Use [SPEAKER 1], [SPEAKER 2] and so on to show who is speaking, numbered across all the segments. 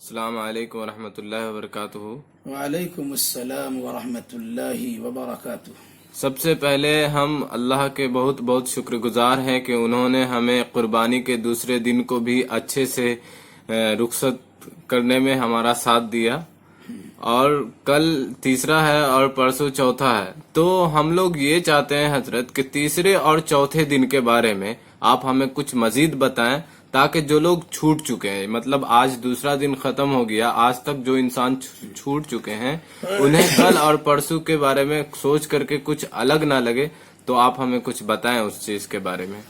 [SPEAKER 1] السلام علیکم ورحمۃ اللہ وبرکاتہ۔
[SPEAKER 2] وعلیکم السلام ورحمۃ اللہ وبرکاتہ۔
[SPEAKER 1] سب سے پہلے ہم اللہ کے بہت بہت شکر گزار ہیں کہ انہوں نے ہمیں قربانی کے دوسرے دن کو بھی اچھے سے رخصت کرنے میں ہمارا ساتھ دیا، اور کل تیسرا ہے اور پرسوں چوتھا ہے۔ تو ہم لوگ یہ چاہتے ہیں حضرت کہ تیسرے اور چوتھے دن کے بارے میں آپ ہمیں کچھ مزید بتائیں، تاکہ جو لوگ چھوٹ چکے ہیں، مطلب آج دوسرا دن ختم ہو گیا، آج تک جو انسان چھوٹ چکے ہیں انہیں کل اور پرسوں کے بارے میں سوچ کر کے کچھ الگ نہ لگے۔ تو آپ ہمیں کچھ بتائیں اس چیز کے بارے میں۔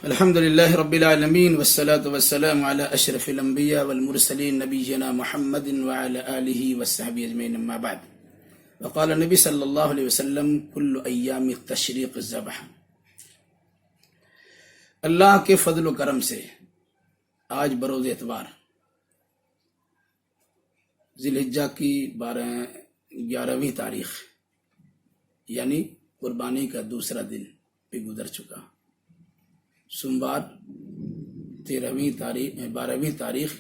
[SPEAKER 2] الحمد للہ رب العالمین والصلاة والسلام على اشرف الانبیاء والمرسلین نبینا محمد وعلى آلہ وصحبہ اجمعین، اما بعد۔ وقال نبی صلی اللہ علیہ وسلم کل ایام التشریق الذبح۔ اللہ کے فضل و کرم سے آج بروز اتوار ذی الحجہ کی 11ویں تاریخ یعنی قربانی کا دوسرا دن بھی گزر چکا۔ سوموار 12ویں تاریخ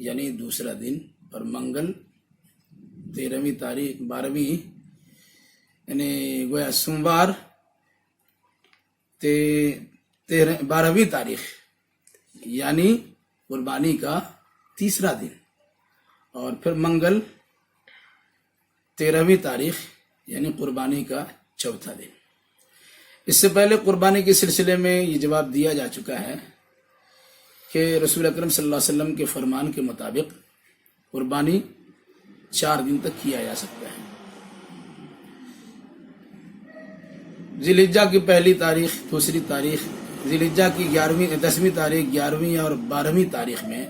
[SPEAKER 2] یعنی دوسرا دن، اور منگل 13ویں تاریخ 12ویں یعنی گویا سوموار 12ویں تاریخ یعنی قربانی کا تیسرا دن، اور پھر منگل 13ویں تاریخ یعنی قربانی کا چوتھا دن۔ اس سے پہلے قربانی کے سلسلے میں یہ جواب دیا جا چکا ہے کہ رسول اکرم صلی اللہ علیہ وسلم کے فرمان کے مطابق قربانی 4 دن تک کیا جا سکتا ہے۔ ذی الحجہ کی پہلی تاریخ، دوسری تاریخ، ذی الحجہ کی 10ویں تاریخ، 11ویں اور 12ویں تاریخ میں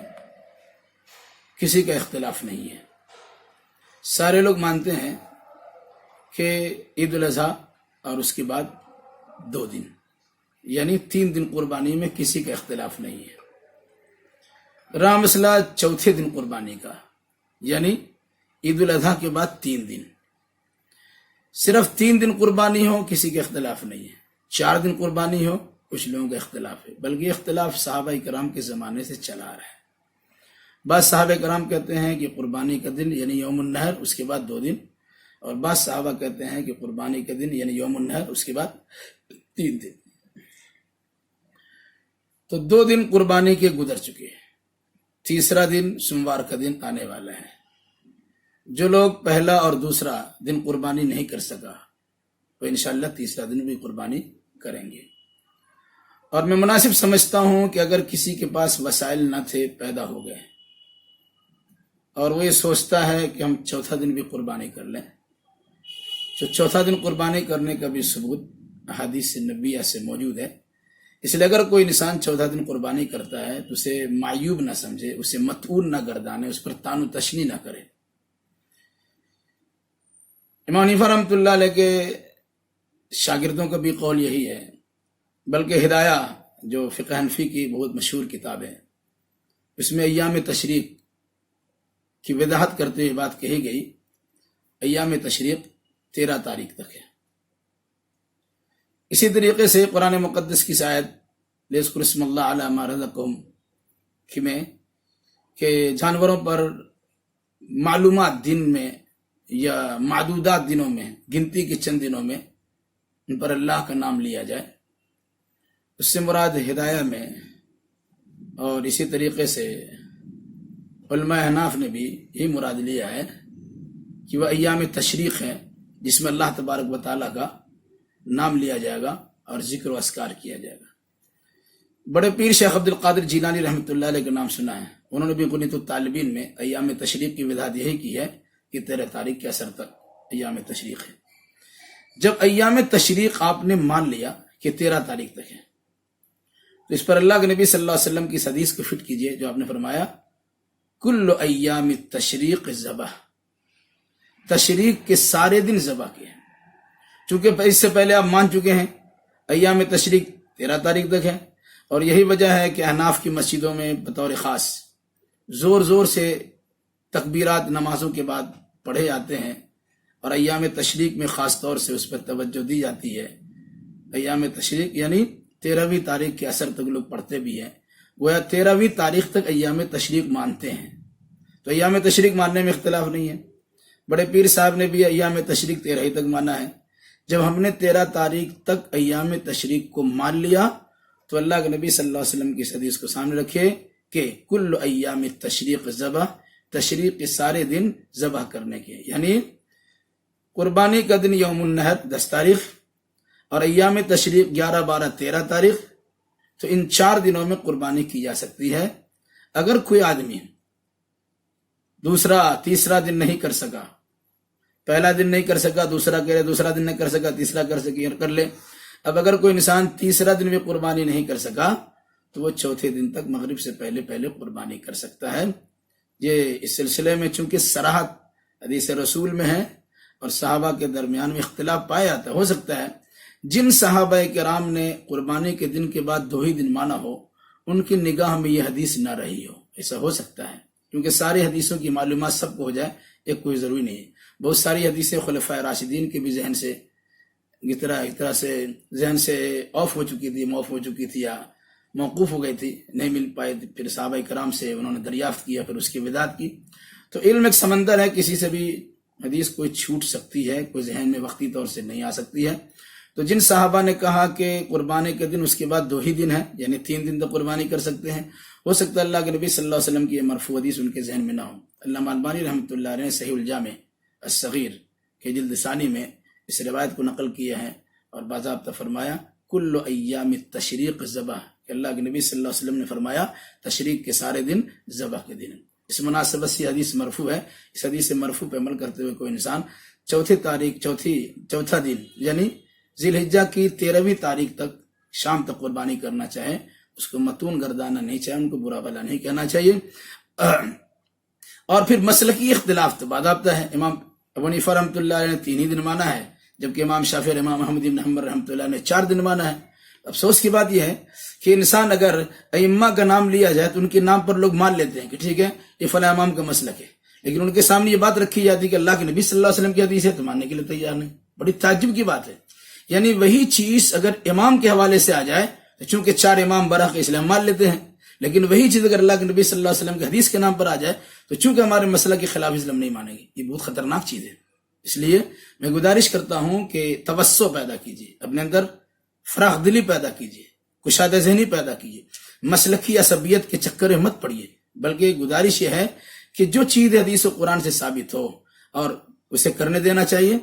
[SPEAKER 2] کسی کا اختلاف نہیں ہے۔ سارے لوگ مانتے ہیں کہ عید الاضحیٰ اور اس کے بعد 2 دن یعنی 3 دن قربانی میں کسی کا اختلاف نہیں ہے۔ رہا مسئلہ چوتھے دن قربانی کا، یعنی عید الاضحیٰ کے بعد 3 دن، صرف 3 دن قربانی ہو کسی کا اختلاف نہیں ہے، 4 دن قربانی ہو کچھ لوگوں کا اختلاف ہے، بلکہ اختلاف صحابہ کرام کے زمانے سے چلا آ رہا ہے۔ بعض صحابہ کرام کہتے ہیں کہ قربانی کا دن یعنی یوم النحر، اس کے بعد 2 دن، اور بعض صحابہ کہتے ہیں کہ قربانی کا دن یعنی یوم النحر، اس کے بعد 3 دن۔ تو 2 دن قربانی کے گزر چکے ہیں، تیسرا دن سوموار کا دن آنے والا ہے۔ جو لوگ پہلا اور دوسرا دن قربانی نہیں کر سکا وہ انشاءاللہ تیسرا دن بھی قربانی کریں گے۔ اور میں مناسب سمجھتا ہوں کہ اگر کسی کے پاس وسائل نہ تھے، پیدا ہو گئے، اور وہ یہ سوچتا ہے کہ ہم چوتھا دن بھی قربانی کر لیں، تو چوتھا دن قربانی کرنے کا بھی ثبوت احادیث نبویہ سے موجود ہے۔ اس لیے اگر کوئی انسان چوتھا دن قربانی کرتا ہے تو اسے معیوب نہ سمجھے، اسے متعول نہ گردانے، اس پر طعن و تشنیع نہ کرے۔ امام حنیفہ رحمۃ اللہ علیہ کے شاگردوں کا بھی قول یہی ہے، بلکہ ہدایہ جو فقہ حنفی کی بہت مشہور کتاب ہے، اس میں ایام تشریق کی وضاحت کرتے ہوئے بات کہی گئی۔ ایام تشریق 13 تاریخ تک ہے۔ اسی طریقے سے قرآن مقدس کی آیت لیذکر اسم اللہ علی ما رزقہم میں کہ جانوروں پر معلومات دن میں یا معدودات دنوں میں، گنتی کے چند دنوں میں ان پر اللہ کا نام لیا جائے، اس سے مراد ہدایہ میں، اور اسی طریقے سے علماء احناف نے بھی یہی مراد لیا ہے کہ وہ ایام تشریق ہے جس میں اللہ تبارک و تعالیٰ کا نام لیا جائے گا اور ذکر و اذکار کیا جائے گا۔ بڑے پیر شیخ عبد القادر جیلانی رحمۃ اللہ علیہ کا نام سنا ہے، انہوں نے بھی غنیۃ الطالبین میں ایام تشریق کی وضاحت یہی کی ہے کہ 13 تاریخ کے اثر تک ایام تشریق ہے۔ جب ایام تشریق آپ نے مان لیا کہ 13 تاریخ تک ہے، تو اس پر اللہ کے نبی صلی اللہ علیہ وسلم کی اس حدیث کو فٹ کیجئے جو آپ نے فرمایا کل ایام التشریق ذبح، تشریق کے سارے دن ذبح کے ہیں۔ چونکہ اس سے پہلے آپ مان چکے ہیں ایام تشریق 13 تاریخ تک ہے، اور یہی وجہ ہے کہ احناف کی مسجدوں میں بطور خاص زور زور سے تکبیرات نمازوں کے بعد پڑھے جاتے ہیں، اور ایام تشریق میں خاص طور سے اس پر توجہ دی جاتی ہے۔ ایام تشریق یعنی 13ویں تاریخ کے اثر تک لوگ پڑھتے بھی ہیں، گویا 13ویں تاریخ تک ایام تشریق مانتے ہیں۔ تو ایام تشریق ماننے میں اختلاف نہیں ہے. بڑے پیر صاحب نے بھی ایام تشریق 13 ہی تک مانا ہے. جب ہم نے 13 تاریخ تک ایام تشریق کو مان لیا تو اللہ کے نبی صلی اللہ علیہ وسلم کی اس حدیث کو سامنے رکھے کہ کل ایام تشریق ذبح، تشریق کے سارے دن ذبح کرنے کے، یعنی قربانی کا دن یوم النحر 10 تاریخ اور ایام تشریق 11، 12، 13 تاریخ، تو ان 4 دنوں میں قربانی کی جا سکتی ہے. اگر کوئی آدمی دوسرا تیسرا دن نہیں کر سکا، پہلا دن نہیں کر سکا، دوسرا کرے، دوسرا دن نہیں کر سکا، تیسرا کر لے. اب اگر کوئی انسان تیسرا دن بھی قربانی نہیں کر سکا تو وہ چوتھے دن تک مغرب سے پہلے قربانی کر سکتا ہے. یہ اس سلسلے میں چونکہ صراحت حدیث رسول میں ہے اور صحابہ کے درمیان میں اختلاف پایا جاتا ہے، ہو سکتا ہے جن صحابہ کرام نے قربانی کے دن کے بعد 2 ہی دن مانا ہو ان کی نگاہ میں یہ حدیث نہ رہی ہو، ایسا ہو سکتا ہے. کیونکہ ساری حدیثوں کی معلومات سب کو ہو جائے ایک کوئی ضروری نہیں ہے. بہت ساری حدیثیں خلفائے راشدین کے بھی ذہن سے ایک طرح سے ذہن سے معاف ہو چکی تھی یا موقوف ہو گئی تھی، نہیں مل پائے تھی. پھر صحابہ کرام سے انہوں نے دریافت کیا، پھر اس کی وداعت کی. تو علم ایک سمندر ہے، کسی سے بھی حدیث کوئی چھوٹ سکتی ہے، کوئی ذہن میں وقتی طور سے نہیں آ سکتی ہے. تو جن صحابہ نے کہا کہ قربانی کے دن اس کے بعد 2 ہی دن ہے، یعنی 3 دن تو قربانی کر سکتے ہیں، ہو سکتا ہے اللہ کے نبی صلی اللہ علیہ وسلم کی یہ مرفوع حدیث ان کے ذہن میں نہ ہو. علامہ البانی رحمۃ اللہ علیہ نے صحیح الجامع الصغیر کے جلد ثانی میں اس روایت کو نقل کیا ہے اور باضابطہ فرمایا کل ایام التشریق ذبح، کہ اللہ کے نبی صلی اللہ علیہ وسلم نے فرمایا تشریق کے سارے دن ذبح کے دن. اس مناسبت سے حدیث مرفوع ہے. اس حدیث مرفوع پہ عمل کرتے ہوئے کوئی انسان چوتھا دن یعنی ذی الحجہ کی 13ویں تاریخ تک شام تک قربانی کرنا چاہے، اس کو متون گردانا نہیں چاہیے، ان کو برا بھلا نہیں کہنا چاہیے. اور پھر مسلکی اختلاف تو باضابطہ ہے. امام ابو حنیفہ رحمۃ اللہ علیہ نے 3 ہی دن مانا ہے، جبکہ امام شافعی اور امام احمد بن حنبل رحمۃ اللہ نے 4 دن مانا ہے. افسوس کی بات یہ ہے کہ انسان اگر ائمہ کا نام لیا جائے تو ان کے نام پر لوگ مان لیتے ہیں کہ ٹھیک ہے یہ فلاں امام کا مسلک ہے، لیکن ان کے سامنے یہ بات رکھی جاتی ہے کہ اللہ کے نبی صلی اللہ علیہ وسلم کی حدیث ہے تو ماننے کے لیے تیار نہیں. بڑی تعجب کی بات ہے. یعنی وہی چیز اگر امام کے حوالے سے آ جائے تو چونکہ 4 امام برحق اسلام مان لیتے ہیں، لیکن وہی چیز اگر اللہ کے نبی صلی اللہ علیہ وسلم کی حدیث کے نام پر آ جائے تو چونکہ ہمارے مسلک کے خلاف اسلام نہیں مانیں گے. یہ بہت خطرناک چیز ہے. اس لیے میں گزارش کرتا ہوں کہ توسع پیدا کیجیے، اپنے اندر فراخ دلی پیدا کیجیے، کشادہ ذہنی پیدا کیجیے، مسلکی عصبیت کے چکر میں مت پڑیے، بلکہ گزارش یہ ہے کہ جو چیز حدیث و قرآن سے ثابت ہو اور اسے کرنے دینا چاہیے.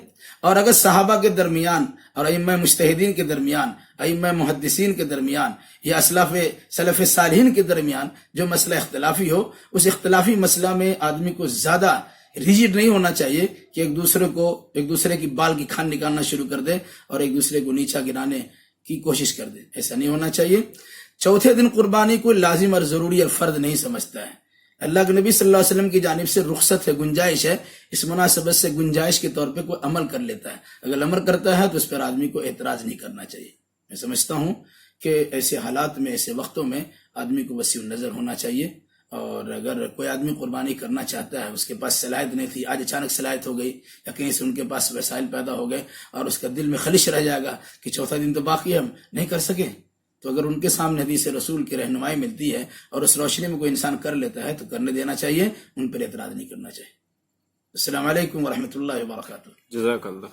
[SPEAKER 2] اور اگر صحابہ کے درمیان اور ائمہ مجتہدین کے درمیان، ائمہ محدثین کے درمیان یا سلف صالحین کے درمیان جو مسئلہ اختلافی ہو، اس اختلافی مسئلہ میں آدمی کو زیادہ ریجڈ نہیں ہونا چاہیے کہ ایک دوسرے کی بال کی کھان نکالنا شروع کر دے اور ایک دوسرے کو نیچا گرانے کی کوشش کر دے. ایسا نہیں ہونا چاہیے. چوتھے دن قربانی کوئی لازم اور ضروری اور فرض نہیں سمجھتا ہے. اللہ کے نبی صلی اللہ علیہ وسلم کی جانب سے رخصت ہے، گنجائش ہے. اس مناسبت سے گنجائش کے طور پہ کوئی عمل کر لیتا ہے، اگر عمل کرتا ہے تو اس پر آدمی کو اعتراض نہیں کرنا چاہیے. میں سمجھتا ہوں کہ ایسے حالات میں، ایسے وقتوں میں آدمی کو وسیع النظر ہونا چاہیے. اور اگر کوئی آدمی قربانی کرنا چاہتا ہے، اس کے پاس صلاحیت نہیں تھی، آج اچانک صلاحیت ہو گئی یا کہیں سے ان کے پاس وسائل پیدا ہو گئے اور اس کا دل میں خلش رہ جائے گا کہ چوتھا دن تو باقی ہم نہیں کر سکے، تو اگر ان کے سامنے حدیث رسول کی رہنمائی ملتی ہے اور اس روشنی میں کوئی انسان کر لیتا ہے تو کرنے دینا چاہیے، ان پر اعتراض نہیں کرنا چاہیے. السلام علیکم ورحمۃ اللہ وبرکاتہ.
[SPEAKER 1] جزاک اللہ.